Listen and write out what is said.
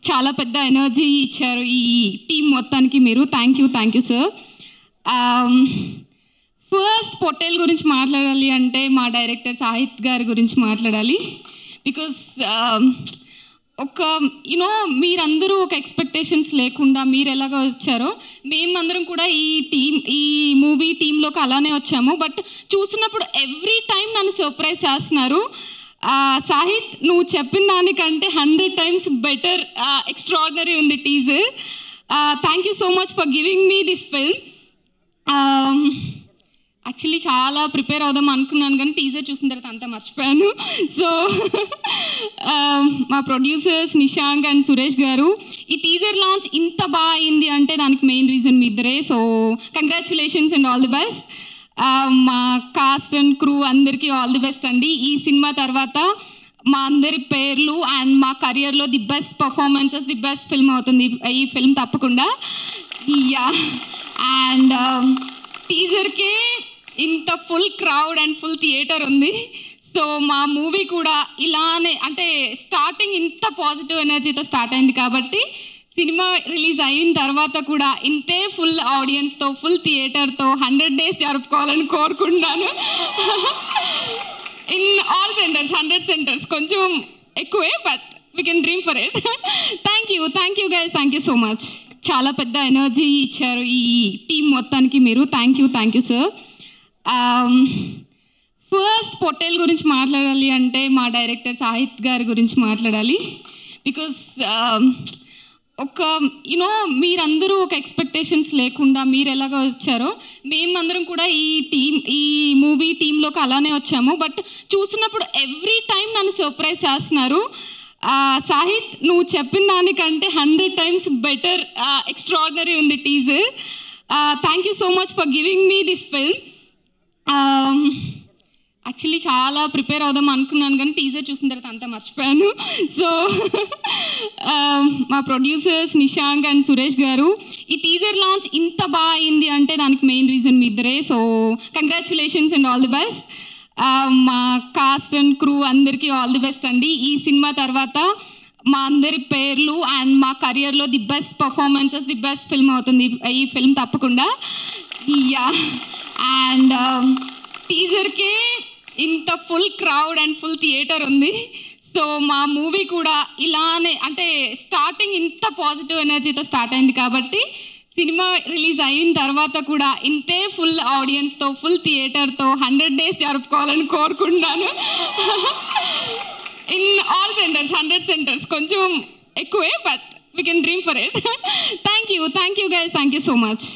చాలా పెద్ద ఎనర్జీ ఇచ్చారు ఈ టీం మొత్తానికి మీరు. Thank you sir. First Pottel గురించి మాట్లాడాలి అంటే మా డైరెక్టర్ సాహిత్ గారి గురించి మాట్లాడాలి. బికాస్ మీరందరూ ఒక ఎక్స్పెక్టేషన్స్ లేకుండా మీరు ఎలాగ వచ్చారో మేమందరం కూడా ఈ మూవీ టీంలోకి అలానే వచ్చాము. బట్ చూసినప్పుడు ఎవ్రీ టైం నన్ను సర్ప్రైజ్ చేస్తున్నారు. సాహిత్, నువ్వు చెప్పిన దానికంటే 100 times బెటర్, ఎక్స్ట్రాడినరీ ఉంది teaser. Thank you so much for giving me this film. Actually చాలా ప్రిపేర్ అవుదాం అనుకున్నాను కానీ టీజర్ చూసిన తర్వాత అంతా మర్చిపోయాను. సో మా ప్రొడ్యూసర్స్ నిశాంక్ అండ్ సురేష్ గారు, ఈ టీజర్ లాంచ్ ఇంత బాగా అయింది అంటే దానికి మెయిన్ రీజన్ మీ ఇద్దరే. So congratulations and all the best. మా కాస్ట్ అండ్ క్రూ అందరికీ ఆల్ ది బెస్ట్ అండి. ఈ సినిమా తర్వాత మా అందరి పేర్లు అండ్ మా కెరియర్లో the best performances, the best film అవుతుంది ఈ ఫిల్మ్ తప్పకుండా. యా, అండ్ టీజర్కే ఇంత full crowd and full theatre ఉంది. సో మా మూవీ కూడా ఇలానే, అంటే స్టార్టింగ్ ఇంత పాజిటివ్ ఎనర్జీతో స్టార్ట్ అయింది కాబట్టి సినిమా రిలీజ్ అయిన తర్వాత కూడా ఇంతే ఫుల్ ఆడియన్స్తో, ఫుల్ థియేటర్తో 100 days జరుపుకోవాలని కోరుకుంటున్నాను. ఇన్ ఆల్ సెంటర్స్, 100 centers, కొంచెం ఎక్కువే but we can dream for it. Thank you guys, thank you so much. చాలా పెద్ద ఎనర్జీ ఇచ్చారు ఈ టీం మొత్తానికి మీరు. Thank you sir. First Pottel గురించి మాట్లాడాలి అంటే మా డైరెక్టర్ సాహిత్ గారి గురించి మాట్లాడాలి. బికాస్ మీరందరూ ఒక ఎక్స్పెక్టేషన్స్ లేకుండా మీరు ఎలాగ వచ్చారో మేమందరం కూడా ఈ మూవీ టీంలోకి అలానే వచ్చాము. బట్ చూసినప్పుడు ఎవ్రీ టైం నన్ను సర్ప్రైజ్ చేస్తున్నారు. సాహిత్, నువ్వు చెప్పిన దానికంటే 100 times బెటర్, ఎక్స్ట్రాడినరీ ఉంది teaser. Thank you so much for giving me this film. Actually చాలా ప్రిపేర్ అవుదాం అనుకున్నాను కానీ టీజర్ చూసిన తర్వాత అంతా మర్చిపోయాను. సో మా ప్రొడ్యూసర్స్ నిశాంక్ అండ్ సురేష్ గారు, ఈ టీజర్ లాంచ్ ఇంత బాగా అయింది అంటే దానికి మెయిన్ రీజన్ మీ ఇద్దరే. So congratulations and all the best. మా కాస్ట్ అండ్ క్రూ అందరికీ ఆల్ ది బెస్ట్ అండి. ఈ సినిమా తర్వాత మా అందరి పేర్లు అండ్ మా కెరియర్లో the best performances, the best film అవుతుంది ఈ ఫిల్మ్ తప్పకుండా. యా, అండ్ టీజర్కే ఇంత full crowd and full theatre ఉంది. సో మా మూవీ కూడా ఇలానే, అంటే స్టార్టింగ్ ఇంత పాజిటివ్ ఎనర్జీతో స్టార్ట్ అయింది కాబట్టి సినిమా రిలీజ్ అయిన తర్వాత కూడా ఇంతే ఫుల్ ఆడియన్స్తో, ఫుల్ థియేటర్తో 100 days జరుపుకోవాలని కోరుకుంటున్నాను. ఇన్ ఆల్ సెంటర్స్, 100 centers, కొంచెం ఎక్కువే but we can dream for it. Thank you guys, thank you so much.